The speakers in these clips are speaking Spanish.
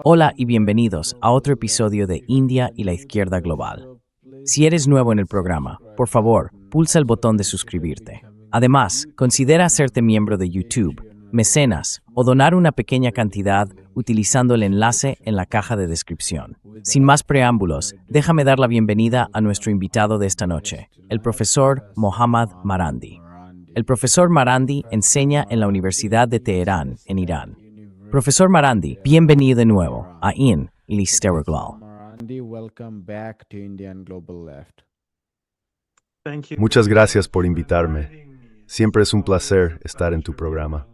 Hola y bienvenidos a otro episodio de India y la Izquierda Global. Si eres nuevo en el programa, por favor, pulsa el botón de suscribirte. Además, considera hacerte miembro de YouTube, mecenas o donar una pequeña cantidad utilizando el enlace en la caja de descripción. Sin más preámbulos, déjame dar la bienvenida a nuestro invitado de esta noche, el profesor Mohammad Marandi. El profesor Marandi enseña en la Universidad de Teherán, en Irán. Profesor Marandi, bienvenido de nuevo a IN y la Izquierda Global. Muchas gracias por invitarme. Siempre es un placer estar en tu programa.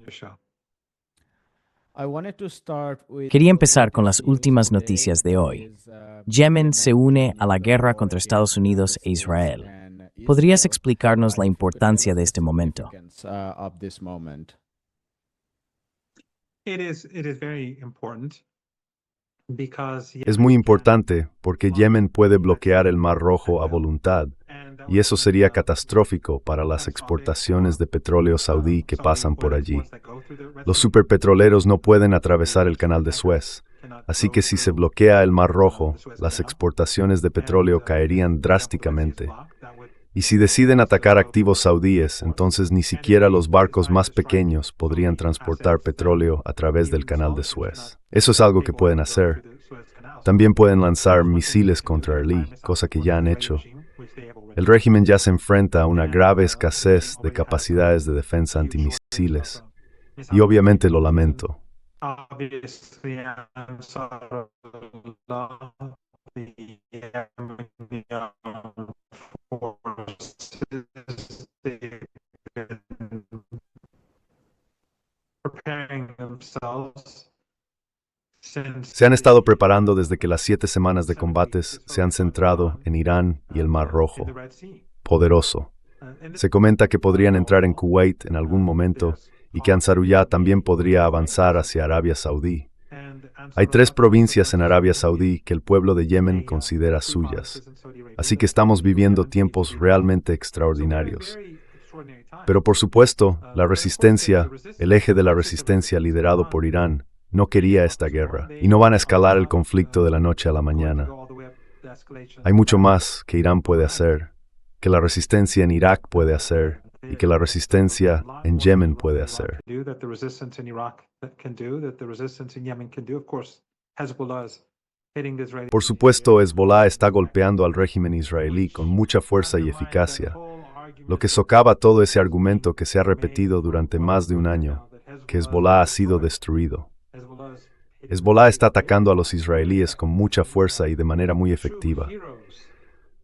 Quería empezar con las últimas noticias de hoy. Yemen se une a la guerra contra Estados Unidos e Israel. ¿Podrías explicarnos la importancia de este momento? Es muy importante porque Yemen puede bloquear el Mar Rojo a voluntad, y eso sería catastrófico para las exportaciones de petróleo saudí que pasan por allí. Los superpetroleros no pueden atravesar el Canal de Suez, así que si se bloquea el Mar Rojo, las exportaciones de petróleo caerían drásticamente. Y si deciden atacar activos saudíes, entonces ni siquiera los barcos más pequeños podrían transportar petróleo a través del Canal de Suez. Eso es algo que pueden hacer. También pueden lanzar misiles contra Erbil, cosa que ya han hecho. El régimen ya se enfrenta a una grave escasez de capacidades de defensa antimisiles. Y obviamente lo lamento. Se han estado preparando desde que las 7 semanas de combates se han centrado en Irán y el Mar Rojo. Poderoso. Se comenta que podrían entrar en Kuwait en algún momento y que Ansarullah también podría avanzar hacia Arabia Saudí. Hay 3 provincias en Arabia Saudí que el pueblo de Yemen considera suyas. Así que estamos viviendo tiempos realmente extraordinarios. Pero por supuesto, la resistencia, el eje de la resistencia liderado por Irán, no quería esta guerra y no van a escalar el conflicto de la noche a la mañana. Hay mucho más que Irán puede hacer, que la resistencia en Irak puede hacer y que la resistencia en Yemen puede hacer. Por supuesto, Hezbollah está golpeando al régimen israelí con mucha fuerza y eficacia, lo que socava todo ese argumento que se ha repetido durante más de un año, que Hezbollah ha sido destruido. Hezbollah está atacando a los israelíes con mucha fuerza y de manera muy efectiva.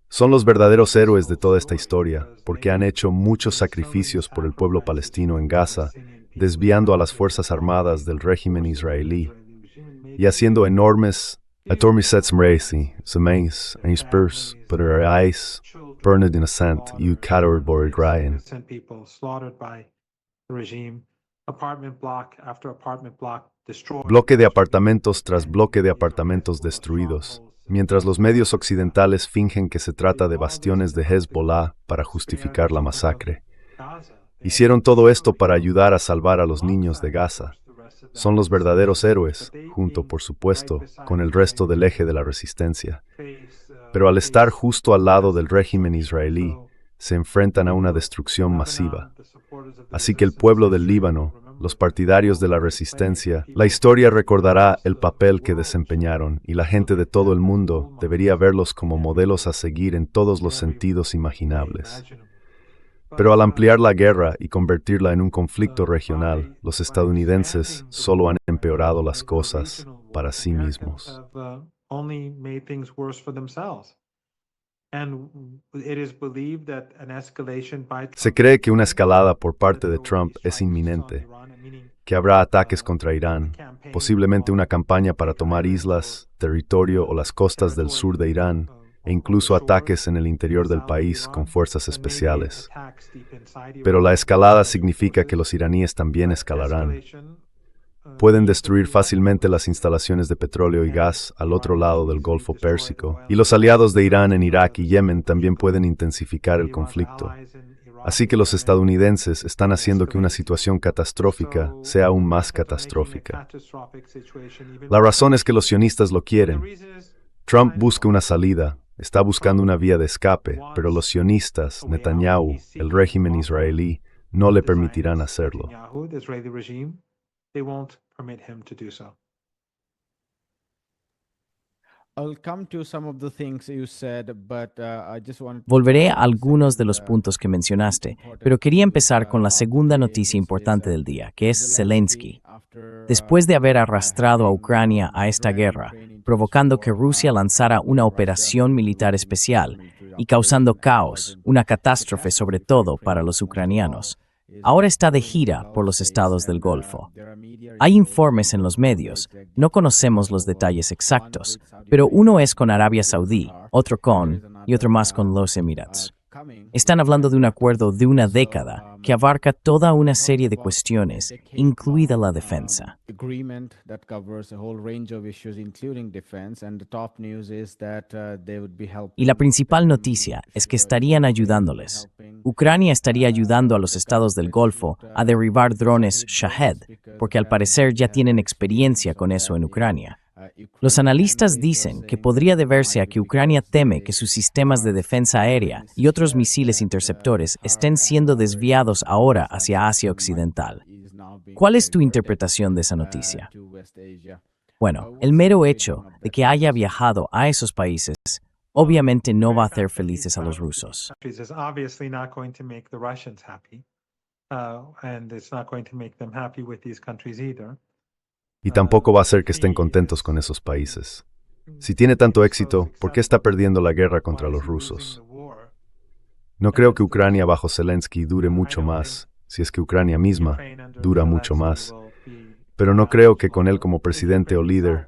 Son los verdaderos héroes de toda esta historia, porque han hecho muchos sacrificios por el pueblo palestino en Gaza, desviando a las fuerzas armadas del régimen israelí y haciendo enormes atormisets mraisi, semeis, en spurs, pero eis, burned in ascent, you cator borgrain. Bloque de apartamentos tras bloque de apartamentos destruidos, mientras los medios occidentales fingen que se trata de bastiones de Hezbollah para justificar la masacre. Hicieron todo esto para ayudar a salvar a los niños de Gaza. Son los verdaderos héroes, junto, por supuesto, con el resto del eje de la resistencia. Pero al estar justo al lado del régimen israelí, se enfrentan a una destrucción masiva. Así que el pueblo del Líbano, los partidarios de la resistencia, la historia recordará el papel que desempeñaron y la gente de todo el mundo debería verlos como modelos a seguir en todos los sentidos imaginables. Pero al ampliar la guerra y convertirla en un conflicto regional, los estadounidenses solo han empeorado las cosas para sí mismos. Se cree que una escalada por parte de Trump es inminente, que habrá ataques contra Irán, posiblemente una campaña para tomar islas, territorio o las costas del sur de Irán, e incluso ataques en el interior del país con fuerzas especiales. Pero la escalada significa que los iraníes también escalarán. Pueden destruir fácilmente las instalaciones de petróleo y gas al otro lado del Golfo Pérsico, y los aliados de Irán en Irak y Yemen también pueden intensificar el conflicto. Así que los estadounidenses están haciendo que una situación catastrófica sea aún más catastrófica. La razón es que los sionistas lo quieren. Trump busca una salida, está buscando una vía de escape, pero los sionistas, Netanyahu, el régimen israelí, no le permitirán hacerlo. Volveré a algunos de los puntos que mencionaste, pero quería empezar con la segunda noticia importante del día, que es Zelensky. Después de haber arrastrado a Ucrania a esta guerra, provocando que Rusia lanzara una operación militar especial y causando caos, una catástrofe sobre todo para los ucranianos, ahora está de gira por los estados del Golfo. Hay informes en los medios, no conocemos los detalles exactos, pero uno es con Arabia Saudí, otro y otro más con los Emiratos. Están hablando de un acuerdo de una década que abarca toda una serie de cuestiones, incluida la defensa. Y la principal noticia es que estarían ayudándoles. Ucrania estaría ayudando a los estados del Golfo a derribar drones Shahed, porque al parecer ya tienen experiencia con eso en Ucrania. Los analistas dicen que podría deberse a que Ucrania teme que sus sistemas de defensa aérea y otros misiles interceptores estén siendo desviados ahora hacia Asia Occidental. ¿Cuál es tu interpretación de esa noticia? Bueno, el mero hecho de que haya viajado a esos países obviamente no va a hacer felices a los rusos. Y tampoco va a hacer que estén contentos con esos países. Si tiene tanto éxito, ¿por qué está perdiendo la guerra contra los rusos? No creo que Ucrania bajo Zelensky dure mucho más, si es que Ucrania misma dura mucho más, pero no creo que con él como presidente o líder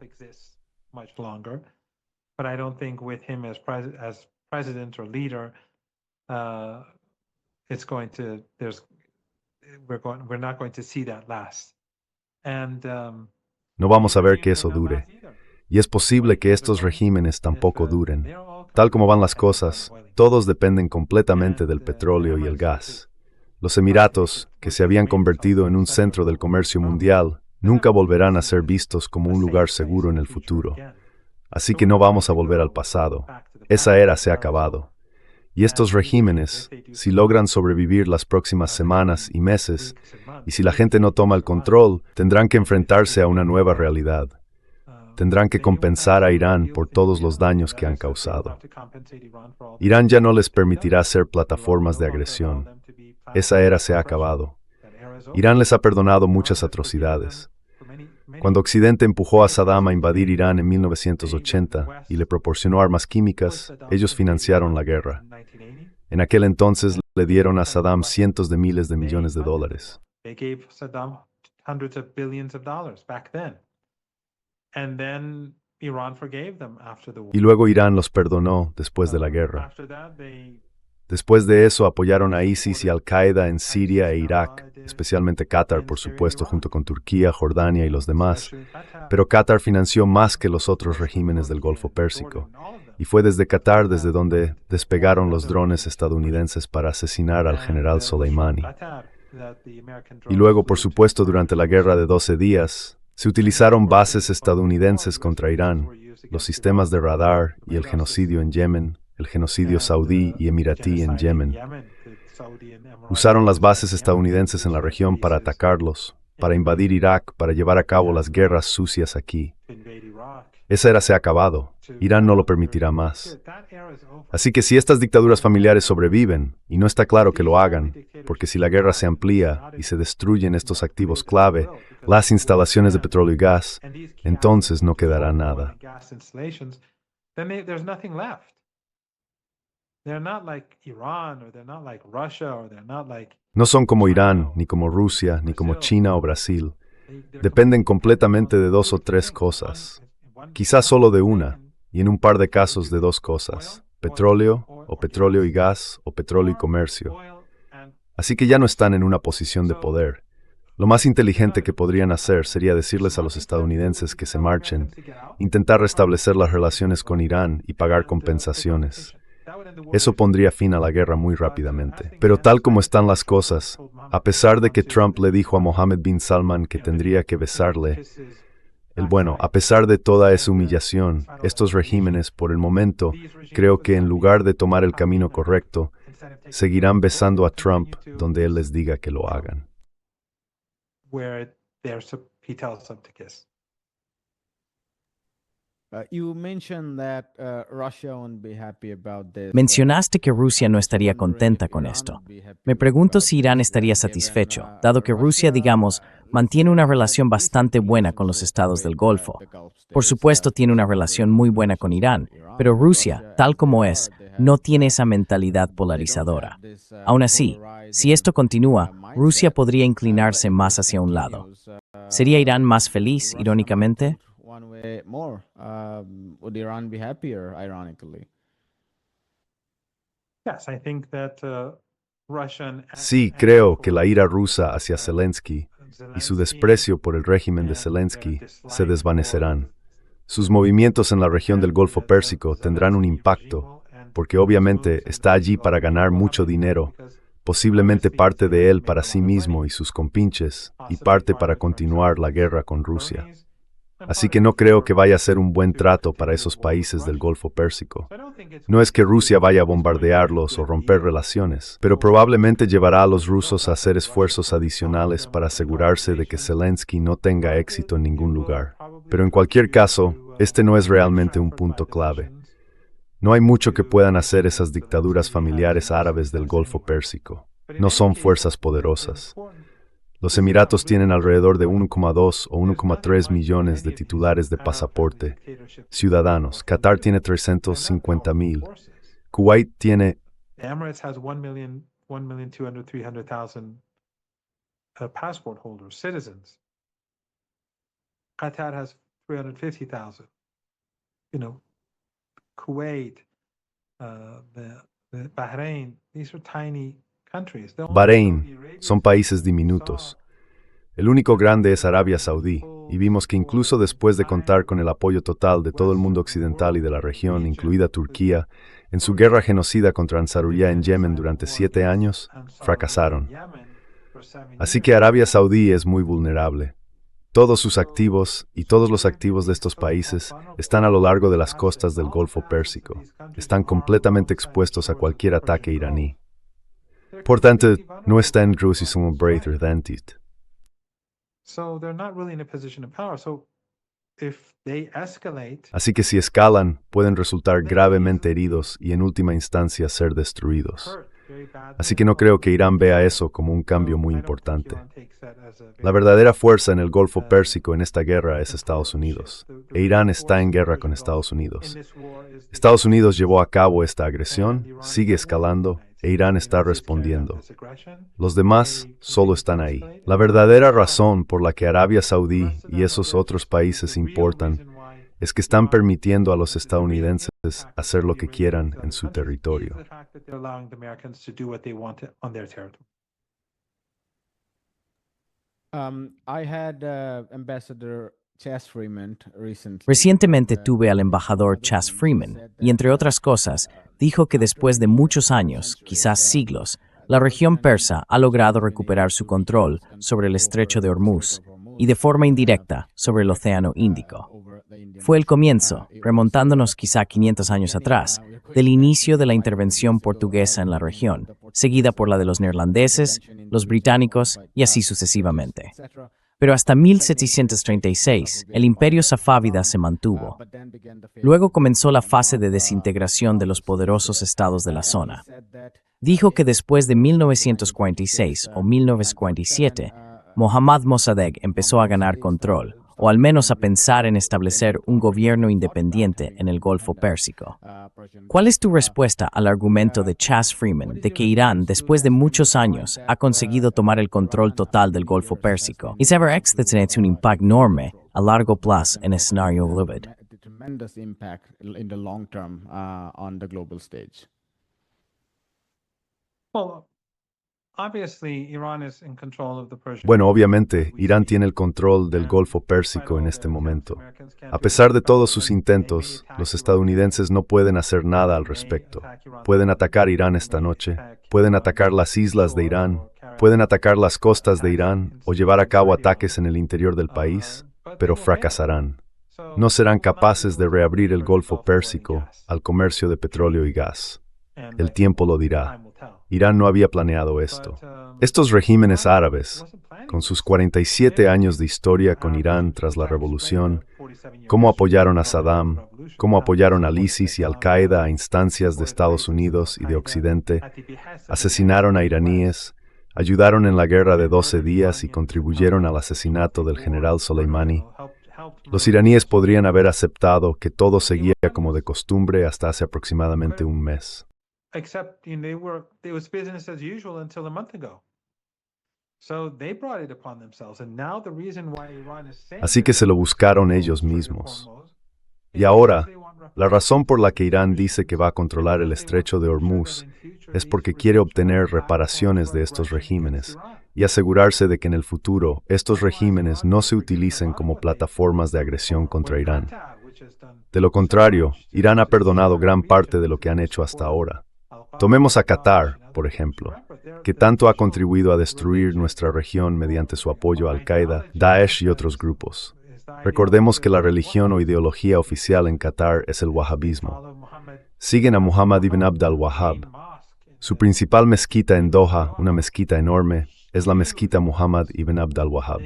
no vamos a ver que eso dure. Y es posible que estos regímenes tampoco duren. Tal como van las cosas, todos dependen completamente del petróleo y el gas. Los Emiratos, que se habían convertido en un centro del comercio mundial, nunca volverán a ser vistos como un lugar seguro en el futuro. Así que no vamos a volver al pasado. Esa era se ha acabado. Y estos regímenes, si logran sobrevivir las próximas semanas y meses, y si la gente no toma el control, tendrán que enfrentarse a una nueva realidad. Tendrán que compensar a Irán por todos los daños que han causado. Irán ya no les permitirá ser plataformas de agresión. Esa era se ha acabado. Irán les ha perdonado muchas atrocidades. Cuando Occidente empujó a Saddam a invadir Irán en 1980 y le proporcionó armas químicas, ellos financiaron la guerra. En aquel entonces le dieron a Saddam cientos de miles de millones de dólares. Y luego Irán los perdonó después de la guerra. Después de eso apoyaron a ISIS y Al-Qaeda en Siria e Irak, especialmente Qatar, por supuesto, junto con Turquía, Jordania y los demás. Pero Qatar financió más que los otros regímenes del Golfo Pérsico. Y fue desde Qatar desde donde despegaron los drones estadounidenses para asesinar al general Soleimani. Y luego, por supuesto, durante la Guerra de 12 días, se utilizaron bases estadounidenses contra Irán, los sistemas de radar y el genocidio en Yemen, el genocidio saudí y emiratí en Yemen. Usaron las bases estadounidenses en la región para atacarlos, para invadir Irak, para llevar a cabo las guerras sucias aquí. Esa era se ha acabado. Irán no lo permitirá más. Así que si estas dictaduras familiares sobreviven, y no está claro que lo hagan, porque si la guerra se amplía y se destruyen estos activos clave, las instalaciones de petróleo y gas, entonces no quedará nada. No son como Irán, ni como Rusia, ni como China o Brasil. Dependen completamente de dos o tres cosas. Quizás solo de una, y en un par de casos de dos cosas: petróleo, o petróleo y gas, o petróleo y comercio. Así que ya no están en una posición de poder. Lo más inteligente que podrían hacer sería decirles a los estadounidenses que se marchen, intentar restablecer las relaciones con Irán y pagar compensaciones. Eso pondría fin a la guerra muy rápidamente. Pero tal como están las cosas, a pesar de que Trump le dijo a Mohammed bin Salman que tendría que besarle, a pesar de toda esa humillación, estos regímenes, por el momento, creo que en lugar de tomar el camino correcto, seguirán besando a Trump donde él les diga que lo hagan. Mencionaste que Rusia no estaría contenta con esto. Me pregunto si Irán estaría satisfecho, dado que Rusia, digamos, mantiene una relación bastante buena con los estados del Golfo. Por supuesto, tiene una relación muy buena con Irán, pero Rusia, tal como es, no tiene esa mentalidad polarizadora. Aún así, si esto continúa, Rusia podría inclinarse más hacia un lado. ¿Sería Irán más feliz, irónicamente? Sí, creo que la ira rusa hacia Zelensky y su desprecio por el régimen de Zelensky se desvanecerán. Sus movimientos en la región del Golfo Pérsico tendrán un impacto, porque obviamente está allí para ganar mucho dinero, posiblemente parte de él para sí mismo y sus compinches, y parte para continuar la guerra con Rusia. Así que no creo que vaya a ser un buen trato para esos países del Golfo Pérsico. No es que Rusia vaya a bombardearlos o romper relaciones, pero probablemente llevará a los rusos a hacer esfuerzos adicionales para asegurarse de que Zelensky no tenga éxito en ningún lugar. Pero en cualquier caso, este no es realmente un punto clave. No hay mucho que puedan hacer esas dictaduras familiares árabes del Golfo Pérsico. No son fuerzas poderosas. Los Emiratos tienen alrededor de 1,2 o 1,3 millones de titulares de pasaporte, ciudadanos. Qatar tiene 350,000. Kuwait tiene passport holders, citizens. Qatar has 350,000. Kuwait, the Bahrain, these are tiny countries. Bahrein. Son países diminutos. El único grande es Arabia Saudí, y vimos que incluso después de contar con el apoyo total de todo el mundo occidental y de la región, incluida Turquía, en su guerra genocida contra Ansarullah en Yemen durante 7 años, fracasaron. Así que Arabia Saudí es muy vulnerable. Todos sus activos y todos los activos de estos países están a lo largo de las costas del Golfo Pérsico. Están completamente expuestos a cualquier ataque iraní. Por tanto, no está en Rusia som bröderlandet. Así que si escalan, pueden resultar gravemente heridos y en última instancia ser destruidos. Así que no creo que Irán vea eso como un cambio muy importante. La verdadera fuerza en el Golfo Pérsico en esta guerra es Estados Unidos, e Irán está en guerra con Estados Unidos. Estados Unidos llevó a cabo esta agresión, sigue escalando, e Irán está respondiendo. Los demás solo están ahí. La verdadera razón por la que Arabia Saudí y esos otros países importan es que están permitiendo a los estadounidenses hacer lo que quieran en su territorio. Recientemente tuve al embajador Chas Freeman y, entre otras cosas, dijo que después de muchos años, quizás siglos, la región persa ha logrado recuperar su control sobre el estrecho de Hormuz y, de forma indirecta, sobre el Océano Índico. Fue el comienzo, remontándonos quizá 500 años atrás, del inicio de la intervención portuguesa en la región, seguida por la de los neerlandeses, los británicos y así sucesivamente. Pero hasta 1736, el imperio safávida se mantuvo. Luego comenzó la fase de desintegración de los poderosos estados de la zona. Dijo que después de 1946 o 1947, Mohammad Mossadegh empezó a ganar control, o al menos a pensar en establecer un gobierno independiente en el Golfo Pérsico. ¿Cuál es tu respuesta al argumento de Chas Freeman de que Irán, después de muchos años, ha conseguido tomar el control total del Golfo Pérsico? Y saber que tiene un impacto enorme a largo plazo en el escenario global. Bueno, obviamente, Irán tiene el control del Golfo Pérsico en este momento. A pesar de todos sus intentos, los estadounidenses no pueden hacer nada al respecto. Pueden atacar Irán esta noche, pueden atacar las islas de Irán, pueden atacar las costas de Irán o llevar a cabo ataques en el interior del país, pero fracasarán. No serán capaces de reabrir el Golfo Pérsico al comercio de petróleo y gas. El tiempo lo dirá. Irán no había planeado esto. Estos regímenes árabes, con sus 47 años de historia con Irán tras la revolución, cómo apoyaron a Saddam, cómo apoyaron al ISIS y Al-Qaeda a instancias de Estados Unidos y de Occidente, asesinaron a iraníes, ayudaron en la guerra de 12 días y contribuyeron al asesinato del general Soleimani. Los iraníes podrían haber aceptado que todo seguía como de costumbre hasta hace aproximadamente un mes. Así que se lo buscaron ellos mismos. Y ahora, la razón por la que Irán dice que va a controlar el estrecho de Hormuz es porque quiere obtener reparaciones de estos regímenes y asegurarse de que en el futuro estos regímenes no se utilicen como plataformas de agresión contra Irán. De lo contrario, Irán ha perdonado gran parte de lo que han hecho hasta ahora. Tomemos a Qatar, por ejemplo, que tanto ha contribuido a destruir nuestra región mediante su apoyo a Al-Qaeda, Daesh y otros grupos. Recordemos que la religión o ideología oficial en Qatar es el wahabismo. Siguen a Muhammad ibn Abd al-Wahhab. Su principal mezquita en Doha, una mezquita enorme, es la mezquita Muhammad ibn Abd al-Wahhab.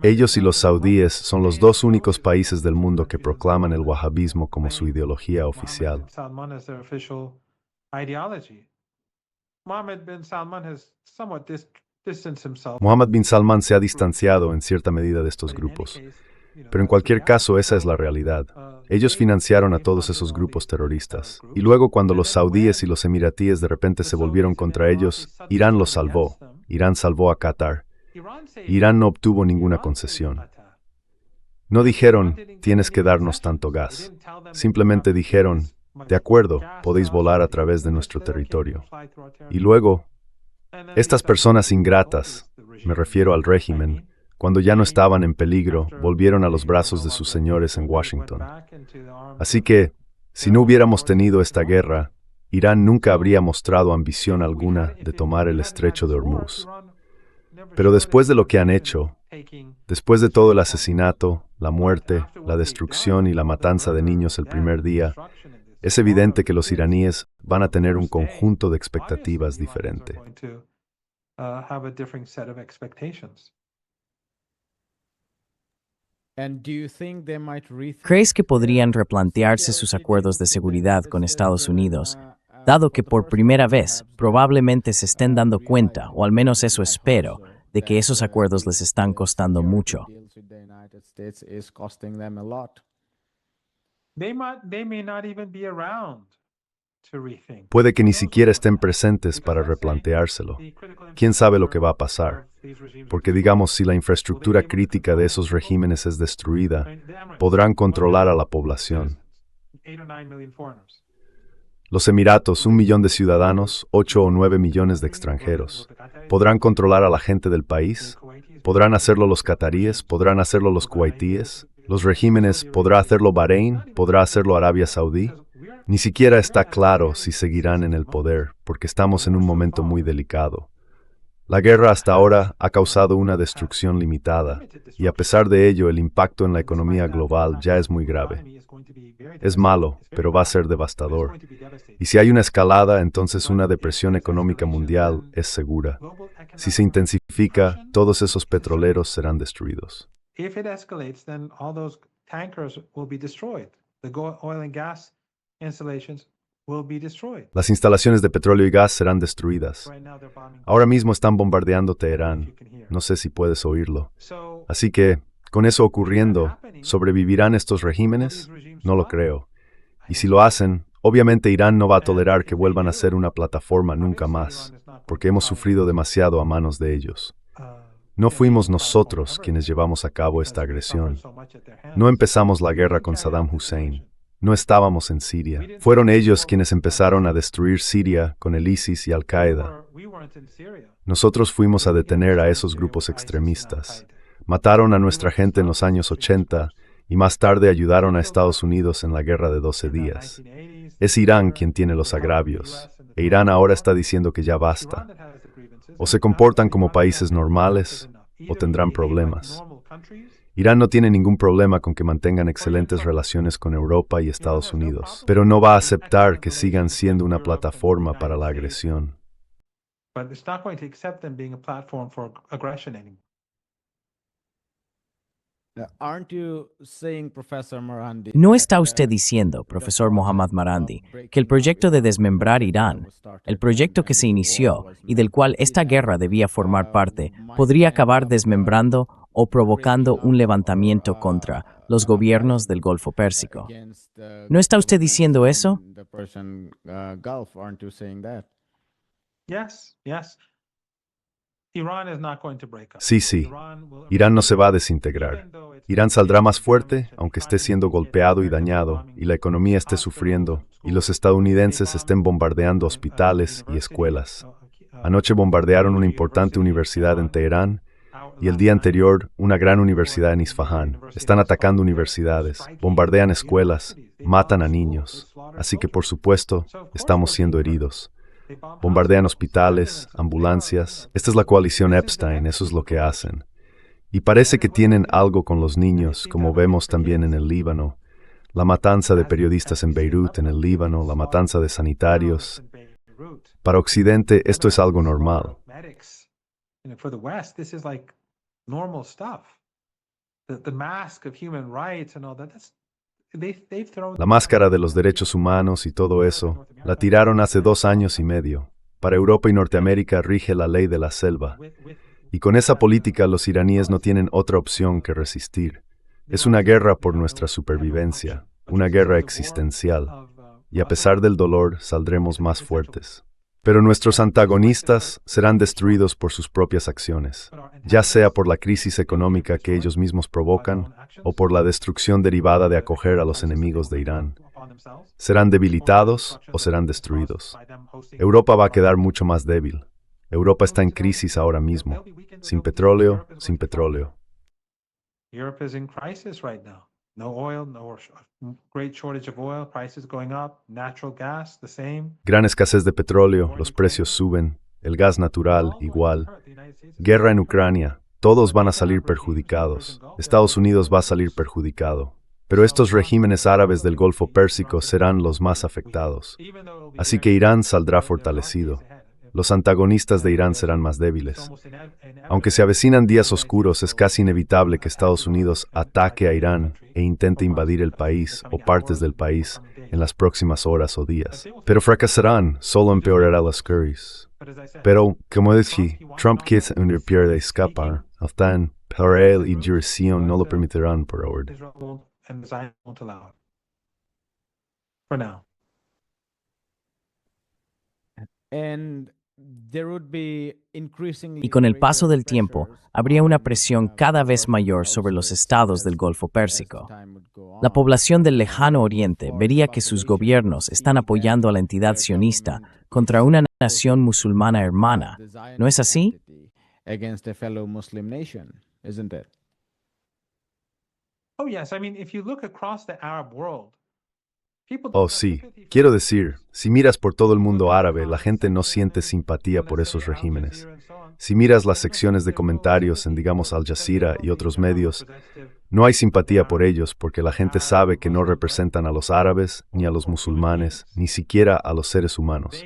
Ellos y los saudíes son los dos únicos países del mundo que proclaman el wahabismo como su ideología oficial. Mohammed bin Salman se ha distanciado en cierta medida de estos grupos. Pero en cualquier caso, esa es la realidad. Ellos financiaron a todos esos grupos terroristas. Y luego, cuando los saudíes y los emiratíes de repente se volvieron contra ellos, Irán los salvó. Irán salvó a Qatar. Irán no obtuvo ninguna concesión. No dijeron, tienes que darnos tanto gas. Simplemente dijeron, de acuerdo, podéis volar a través de nuestro territorio. Y luego, estas personas ingratas, me refiero al régimen, cuando ya no estaban en peligro, volvieron a los brazos de sus señores en Washington. Así que, si no hubiéramos tenido esta guerra, Irán nunca habría mostrado ambición alguna de tomar el estrecho de Hormuz. Pero después de lo que han hecho, después de todo el asesinato, la muerte, la destrucción y la matanza de niños el primer día, es evidente que los iraníes van a tener un conjunto de expectativas diferente. ¿Crees que podrían replantearse sus acuerdos de seguridad con Estados Unidos, dado que por primera vez probablemente se estén dando cuenta, o al menos eso espero, de que esos acuerdos les están costando mucho? Puede que ni siquiera estén presentes para replanteárselo. ¿Quién sabe lo que va a pasar? Porque digamos, si la infraestructura crítica de esos regímenes es destruida, podrán controlar a la población. Los Emiratos, 1 millón de ciudadanos, 8 o 9 millones de extranjeros. ¿Podrán controlar a la gente del país? ¿Podrán hacerlo los cataríes? ¿Podrán hacerlo los kuwaitíes? ¿Los regímenes? ¿Podrá hacerlo Bahrein? ¿Podrá hacerlo Arabia Saudí? Ni siquiera está claro si seguirán en el poder, porque estamos en un momento muy delicado. La guerra hasta ahora ha causado una destrucción limitada, y a pesar de ello, el impacto en la economía global ya es muy grave. Es malo, pero va a ser devastador. Y si hay una escalada, entonces una depresión económica mundial es segura. Si se intensifica, todos esos petroleros serán destruidos. Las instalaciones de petróleo y gas serán destruidas. Ahora mismo están bombardeando Teherán. No sé si puedes oírlo. Así que, con eso ocurriendo, ¿sobrevivirán estos regímenes? No lo creo. Y si lo hacen, obviamente Irán no va a tolerar que vuelvan a ser una plataforma nunca más, porque hemos sufrido demasiado a manos de ellos. No fuimos nosotros quienes llevamos a cabo esta agresión. No empezamos la guerra con Saddam Hussein. No estábamos en Siria. Fueron ellos quienes empezaron a destruir Siria con el ISIS y Al-Qaeda. Nosotros fuimos a detener a esos grupos extremistas. Mataron a nuestra gente en los años 80 y más tarde ayudaron a Estados Unidos en la guerra de 12 días. Es Irán quien tiene los agravios, e Irán ahora está diciendo que ya basta. O se comportan como países normales, o tendrán problemas. Irán no tiene ningún problema con que mantengan excelentes relaciones con Europa y Estados Unidos, pero no va a aceptar que sigan siendo una plataforma para la agresión. ¿No está usted diciendo, profesor Mohammad Marandi, que el proyecto de desmembrar Irán, el proyecto que se inició y del cual esta guerra debía formar parte, podría acabar desmembrando o provocando un levantamiento contra los gobiernos del Golfo Pérsico? ¿No está usted diciendo eso? Sí. Irán no se va a desintegrar. Irán saldrá más fuerte, aunque esté siendo golpeado y dañado, y la economía esté sufriendo, y los estadounidenses estén bombardeando hospitales y escuelas. Anoche bombardearon una importante universidad en Teherán, y el día anterior una gran universidad en Isfahán. Están atacando universidades, bombardean escuelas, matan a niños. Así que, por supuesto, estamos siendo heridos. Bombardean hospitales, ambulancias. Esta es la coalición Epstein, eso es lo que hacen. Y parece que tienen algo con los niños, como vemos también en el Líbano. La matanza de periodistas en Beirut, en el Líbano, la matanza de sanitarios. Para Occidente, esto es algo normal. La máscara de los derechos humanos y todo eso, la tiraron hace 2 años y medio. Para Europa y Norteamérica rige la ley de la selva. Y con esa política los iraníes no tienen otra opción que resistir. Es una guerra por nuestra supervivencia, una guerra existencial. Y a pesar del dolor, saldremos más fuertes. Pero nuestros antagonistas serán destruidos por sus propias acciones, ya sea por la crisis económica que ellos mismos provocan o por la destrucción derivada de acoger a los enemigos de Irán. Serán debilitados o serán destruidos. Europa va a quedar mucho más débil. Europa está en crisis ahora mismo, sin petróleo, sin petróleo. Gran escasez de petróleo, los precios suben, el gas natural igual. Guerra en Ucrania, todos van a salir perjudicados. Estados Unidos va a salir perjudicado. Pero estos regímenes árabes del Golfo Pérsico serán los más afectados. Así que Irán saldrá fortalecido. Los antagonistas de Irán serán más débiles. Aunque se avecinan días oscuros, es casi inevitable que Estados Unidos ataque a Irán e intente invadir el país o partes del país en las próximas horas o días. Pero fracasarán, solo empeorará las crisis. Pero, como dije, Trump quiere un pie de escapar, Aftan, pero él y dirección no lo permitirán por ahora. Y con el paso del tiempo, habría una presión cada vez mayor sobre los estados del Golfo Pérsico. La población del lejano oriente vería que sus gobiernos están apoyando a la entidad sionista contra una nación musulmana hermana. ¿No es así? Oh, sí. Quiero decir, si miras por todo el mundo árabe, la gente no siente simpatía por esos regímenes. Si miras las secciones de comentarios en, digamos, Al Jazeera y otros medios, no hay simpatía por ellos porque la gente sabe que no representan a los árabes, ni a los musulmanes, ni siquiera a los seres humanos.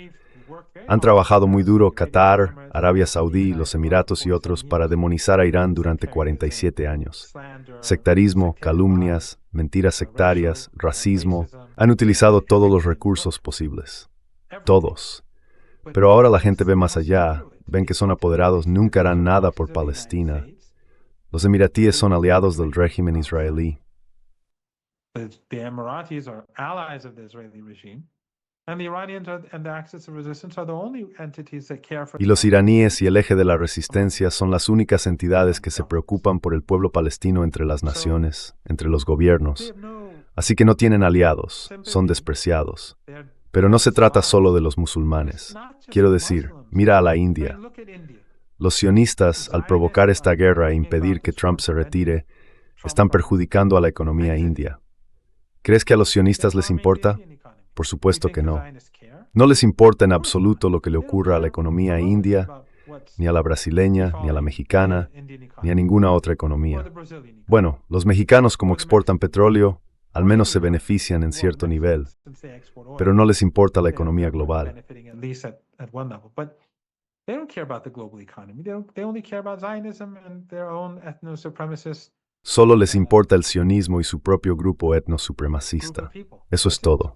Han trabajado muy duro Qatar, Arabia Saudí, los Emiratos y otros para demonizar a Irán durante 47 años. Sectarismo, calumnias, mentiras sectarias, racismo, han utilizado todos los recursos posibles. Todos. Pero ahora la gente ve más allá, ven que son apoderados, nunca harán nada por Palestina. Los emiratíes son aliados del régimen israelí. Y los iraníes y el eje de la resistencia son las únicas entidades que se preocupan por el pueblo palestino entre las naciones, entre los gobiernos. Así que no tienen aliados, son despreciados. Pero no se trata solo de los musulmanes. Quiero decir, mira a la India. Los sionistas, al provocar esta guerra e impedir que Trump se retire, están perjudicando a la economía india. ¿Crees que a los sionistas les importa? Por supuesto que no. No les importa en absoluto lo que le ocurra a la economía india, ni a la brasileña, ni a la mexicana, ni a ninguna otra economía. Bueno, los mexicanos, como exportan petróleo, al menos se benefician en cierto nivel, pero no les importa la economía global. Solo les importa el sionismo y su propio grupo etnosupremacista. Eso es todo.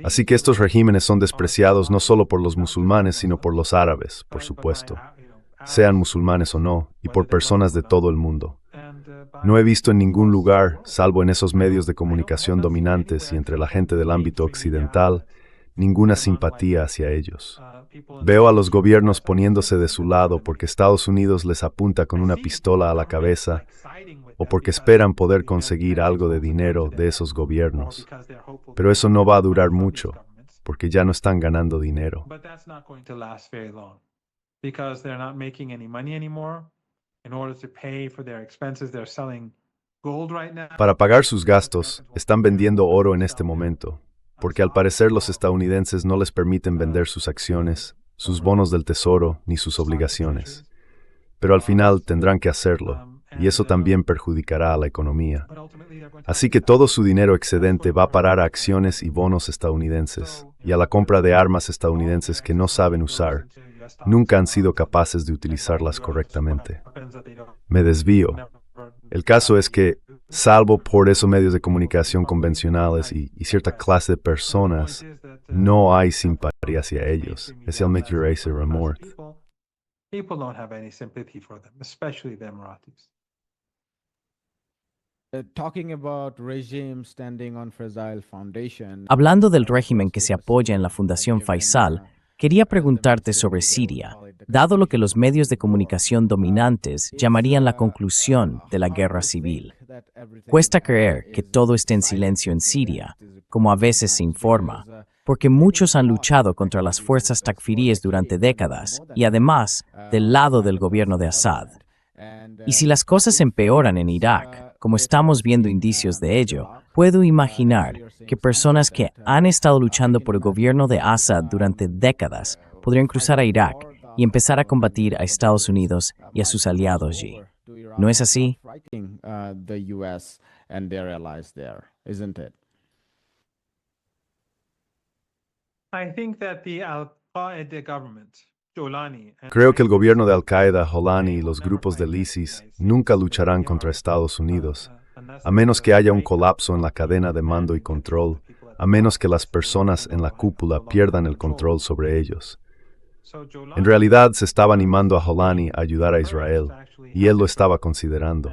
Así que estos regímenes son despreciados no solo por los musulmanes, sino por los árabes, por supuesto, sean musulmanes o no, y por personas de todo el mundo. No he visto en ningún lugar, salvo en esos medios de comunicación dominantes y entre la gente del ámbito occidental, ninguna simpatía hacia ellos. Veo a los gobiernos poniéndose de su lado porque Estados Unidos les apunta con una pistola a la cabeza o porque esperan poder conseguir algo de dinero de esos gobiernos. Pero eso no va a durar mucho, porque ya no están ganando dinero. Para pagar sus gastos, están vendiendo oro en este momento, porque al parecer los estadounidenses no les permiten vender sus acciones, sus bonos del tesoro, ni sus obligaciones. Pero al final tendrán que hacerlo, y eso también perjudicará a la economía. Así que todo su dinero excedente va a parar a acciones y bonos estadounidenses, y a la compra de armas estadounidenses que no saben usar. Nunca han sido capaces de utilizarlas correctamente. Me desvío. El caso es que, salvo por esos medios de comunicación convencionales y cierta clase de personas, no hay simpatía hacia ellos. Es el make your race remorse. People don't have any sympathy for them, especially the Emiratis. Hablando del régimen que se apoya en la Fundación Faisal, quería preguntarte sobre Siria, dado lo que los medios de comunicación dominantes llamarían la conclusión de la guerra civil. Cuesta creer que todo esté en silencio en Siria, como a veces se informa, porque muchos han luchado contra las fuerzas takfiríes durante décadas y además del lado del gobierno de Assad. Y si las cosas empeoran en Irak, como estamos viendo indicios de ello, puedo imaginar que personas que han estado luchando por el gobierno de Assad durante décadas podrían cruzar a Irak y empezar a combatir a Estados Unidos y a sus aliados allí. ¿No es así? Creo que el gobierno de Al-Qaeda, Jolani y los grupos del ISIS nunca lucharán contra Estados Unidos, a menos que haya un colapso en la cadena de mando y control, a menos que las personas en la cúpula pierdan el control sobre ellos. En realidad se estaba animando a Jolani a ayudar a Israel, y él lo estaba considerando.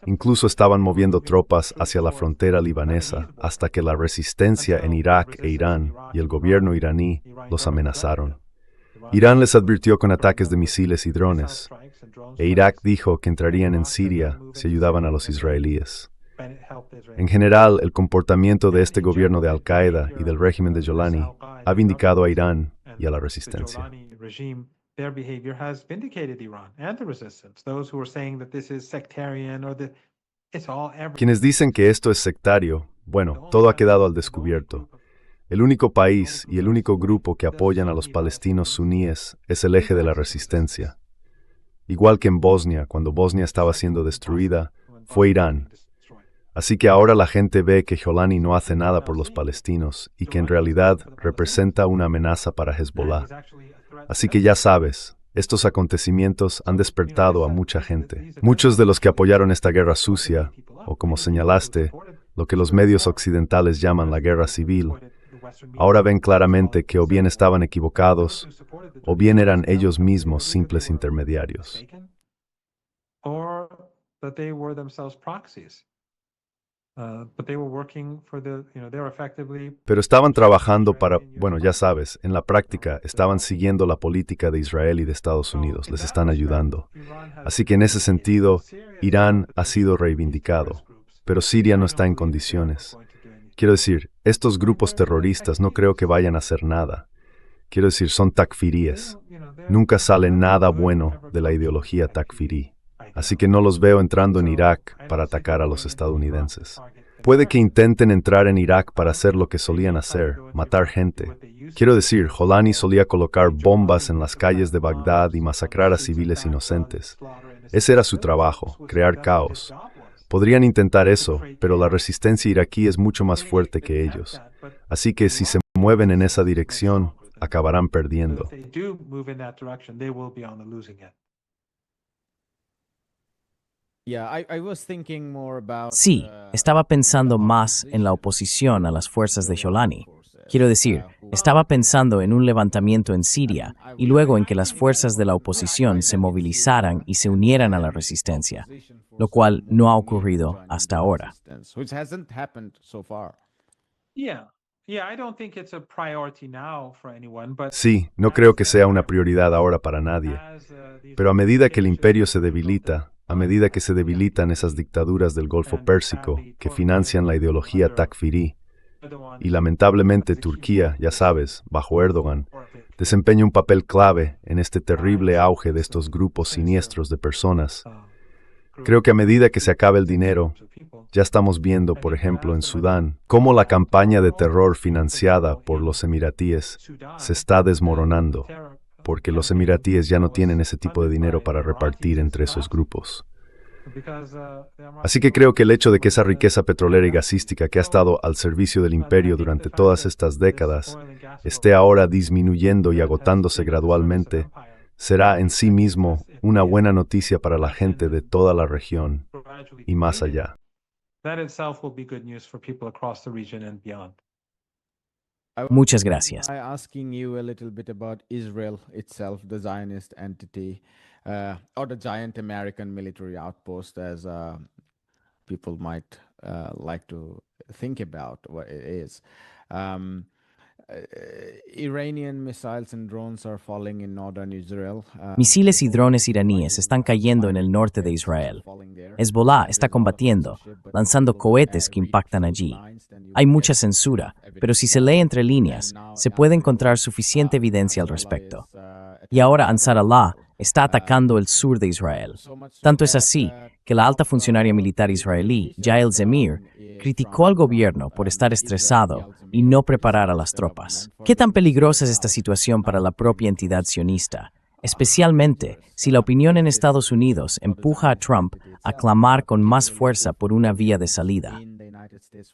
Incluso estaban moviendo tropas hacia la frontera libanesa hasta que la resistencia en Irak e Irán y el gobierno iraní los amenazaron. Irán les advirtió con ataques de misiles y drones, e Irak dijo que entrarían en Siria si ayudaban a los israelíes. En general, el comportamiento de este gobierno de Al-Qaeda y del régimen de Jolani ha vindicado a Irán y a la resistencia. Quienes dicen que esto es sectario, bueno, todo ha quedado al descubierto. El único país y el único grupo que apoyan a los palestinos suníes es el eje de la resistencia. Igual que en Bosnia, cuando Bosnia estaba siendo destruida, fue Irán. Así que ahora la gente ve que Jolani no hace nada por los palestinos y que en realidad representa una amenaza para Hezbollah. Así que ya sabes, estos acontecimientos han despertado a mucha gente. Muchos de los que apoyaron esta guerra sucia, o como señalaste, lo que los medios occidentales llaman la guerra civil, ahora ven claramente que o bien estaban equivocados, o bien eran ellos mismos simples intermediarios. Pero estaban trabajando para, bueno, ya sabes, en la práctica estaban siguiendo la política de Israel y de Estados Unidos, les están ayudando. Así que en ese sentido, Irán ha sido reivindicado. pero Siria no está en condiciones. Quiero decir, estos grupos terroristas no creo que vayan a hacer nada. Quiero decir, son takfiríes. Nunca sale nada bueno de la ideología takfirí. Así que no los veo entrando en Irak para atacar a los estadounidenses. Puede que intenten entrar en Irak para hacer lo que solían hacer, matar gente. Quiero decir, Jolani solía colocar bombas en las calles de Bagdad y masacrar a civiles inocentes. Ese era su trabajo, crear caos. Podrían intentar eso, pero la resistencia iraquí es mucho más fuerte que ellos. Así que si se mueven en esa dirección, acabarán perdiendo. Sí, estaba pensando más en la oposición a las fuerzas de Jolani. Quiero decir, estaba pensando en un levantamiento en Siria y luego en que las fuerzas de la oposición se movilizaran y se unieran a la resistencia, lo cual no ha ocurrido hasta ahora. Sí, no creo que sea una prioridad ahora para nadie. Pero a medida que el imperio se debilita, a medida que se debilitan esas dictaduras del Golfo Pérsico que financian la ideología takfirí, y lamentablemente Turquía, ya sabes, bajo Erdogan, desempeña un papel clave en este terrible auge de estos grupos siniestros de personas. Creo que a medida que se acabe el dinero, ya estamos viendo, por ejemplo, en Sudán, cómo la campaña de terror financiada por los emiratíes se está desmoronando, porque los emiratíes ya no tienen ese tipo de dinero para repartir entre esos grupos. Así que creo que el hecho de que esa riqueza petrolera y gasística que ha estado al servicio del imperio durante todas estas décadas esté ahora disminuyendo y agotándose gradualmente, será en sí mismo una buena noticia para la gente de toda la región y más allá. Muchas gracias. Or the giant American military outpost, as people might like to think about what it is. Iranian missiles and drones are falling in northern Israel. Misiles y drones iraníes están cayendo en el norte de Israel. Hezbollah está combatiendo, lanzando cohetes que impactan allí. Hay mucha censura, pero si se lee entre líneas, se puede encontrar suficiente evidencia al respecto. Y ahora Ansar Allah está atacando el sur de Israel. Tanto es así que la alta funcionaria militar israelí, Yael Zemir, criticó al gobierno por estar estresado y no preparar a las tropas. ¿Qué tan peligrosa es esta situación para la propia entidad sionista? Especialmente si la opinión en Estados Unidos empuja a Trump a clamar con más fuerza por una vía de salida.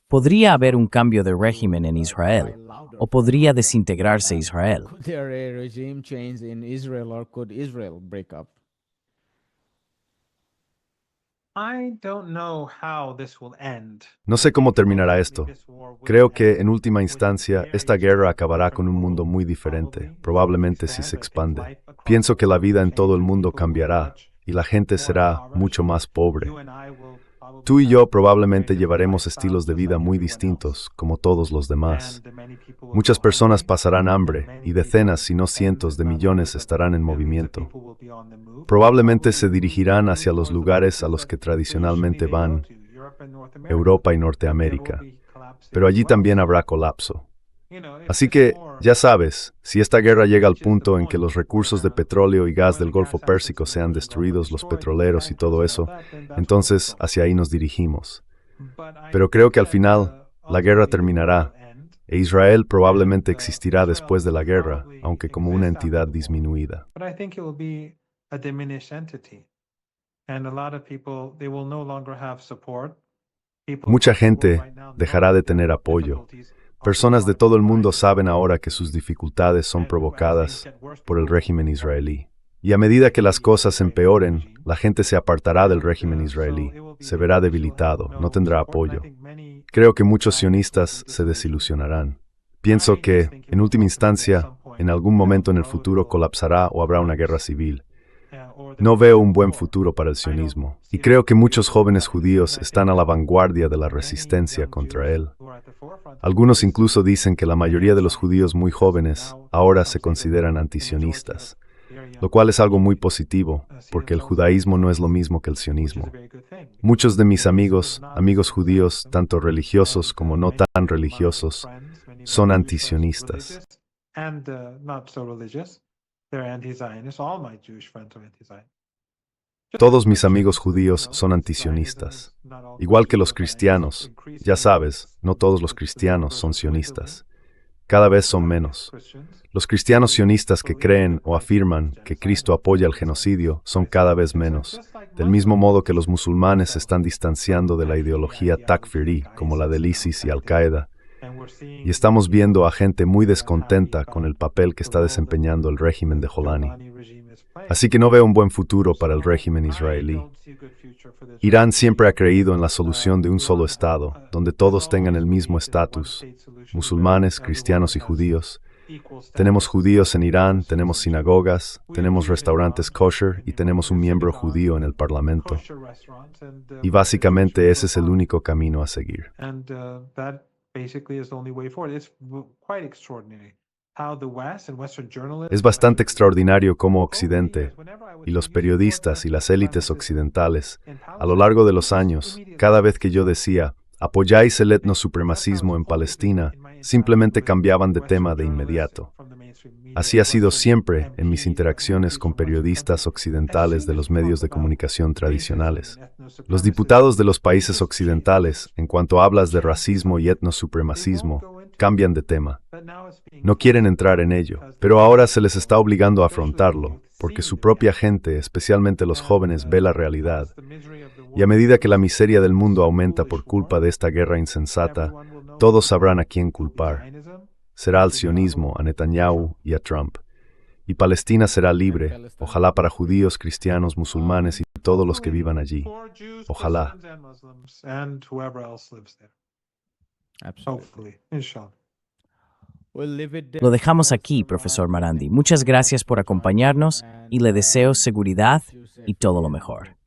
¿Podría haber un cambio de régimen en Israel? ¿O podría desintegrarse Israel? No sé cómo terminará esto. Creo que, en última instancia, esta guerra acabará con un mundo muy diferente, probablemente si se expande. Pienso que la vida en todo el mundo cambiará y la gente será mucho más pobre. Tú y yo probablemente llevaremos estilos de vida muy distintos, como todos los demás. Muchas personas pasarán hambre y decenas, si no cientos de millones estarán en movimiento. Probablemente se dirigirán hacia los lugares a los que tradicionalmente van, Europa y Norteamérica, pero allí también habrá colapso. Así que, ya sabes, si esta guerra llega al punto en que los recursos de petróleo y gas del Golfo Pérsico sean destruidos, los petroleros y todo eso, entonces hacia ahí nos dirigimos. Pero creo que al final la guerra terminará e Israel probablemente existirá después de la guerra, aunque como una entidad disminuida. Mucha gente dejará de tener apoyo. Personas de todo el mundo saben ahora que sus dificultades son provocadas por el régimen israelí. Y a medida que las cosas empeoren, la gente se apartará del régimen israelí, se verá debilitado, no tendrá apoyo. Creo que muchos sionistas se desilusionarán. Pienso que, en última instancia, en algún momento en el futuro colapsará o habrá una guerra civil. No veo un buen futuro para el sionismo, y creo que muchos jóvenes judíos están a la vanguardia de la resistencia contra él. Algunos incluso dicen que la mayoría de los judíos muy jóvenes ahora se consideran antisionistas. lo cual es algo muy positivo, porque el judaísmo no es lo mismo que el sionismo. Muchos de mis amigos judíos, tanto religiosos como no tan religiosos, son antisionistas. Todos mis amigos judíos son antisionistas, igual que los cristianos. Ya sabes, no todos los cristianos son sionistas. Cada vez son menos. Los cristianos sionistas que creen o afirman que Cristo apoya el genocidio son cada vez menos, del mismo modo que los musulmanes se están distanciando de la ideología takfirí, como la del ISIS y Al-Qaeda, y estamos viendo a gente muy descontenta con el papel que está desempeñando el régimen de Jolani. Así que no veo un buen futuro para el régimen israelí. Irán siempre ha creído en la solución de un solo Estado, donde todos tengan el mismo estatus, musulmanes, cristianos y judíos. Tenemos judíos en Irán, tenemos sinagogas, tenemos restaurantes kosher y tenemos un miembro judío en el parlamento. Y básicamente ese es el único camino a seguir. Es bastante extraordinario cómo Occidente, y los periodistas y las élites occidentales, a lo largo de los años, cada vez que yo decía, apoyáis el etnosupremacismo en Palestina, simplemente cambiaban de tema de inmediato. Así ha sido siempre en mis interacciones con periodistas occidentales de los medios de comunicación tradicionales. Los diputados de los países occidentales, en cuanto hablas de racismo y etnosupremacismo, cambian de tema. No quieren entrar en ello, pero ahora se les está obligando a afrontarlo, porque su propia gente, especialmente los jóvenes, ve la realidad. Y a medida que la miseria del mundo aumenta por culpa de esta guerra insensata, todos sabrán a quién culpar. Será al sionismo, a Netanyahu y a Trump. Y Palestina será libre, ojalá para judíos, cristianos, musulmanes y todos los que vivan allí. Ojalá. Lo dejamos aquí, profesor Marandi. Muchas gracias por acompañarnos y le deseo seguridad y todo lo mejor.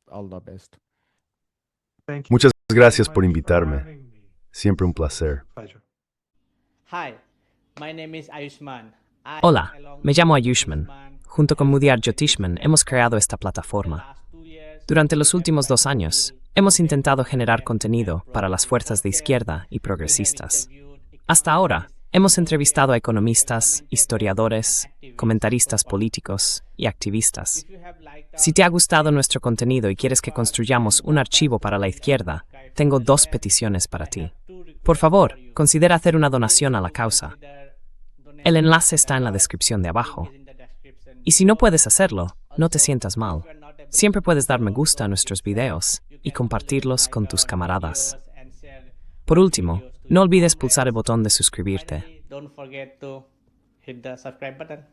Muchas gracias por invitarme. Siempre un placer. Hola, me llamo Ayushman. Junto con Mudiar Jyotishman hemos creado esta plataforma. Durante los últimos 2 años, hemos intentado generar contenido para las fuerzas de izquierda y progresistas. Hasta ahora, hemos entrevistado a economistas, historiadores, comentaristas políticos y activistas. Si te ha gustado nuestro contenido y quieres que construyamos un archivo para la izquierda, tengo 2 peticiones para ti. Por favor, considera hacer una donación a la causa. El enlace está en la descripción de abajo. Y si no puedes hacerlo, no te sientas mal. Siempre puedes dar me gusta a nuestros videos y compartirlos con tus camaradas. Por último, no olvides pulsar el botón de suscribirte. Don't forget to hit the subscribe button.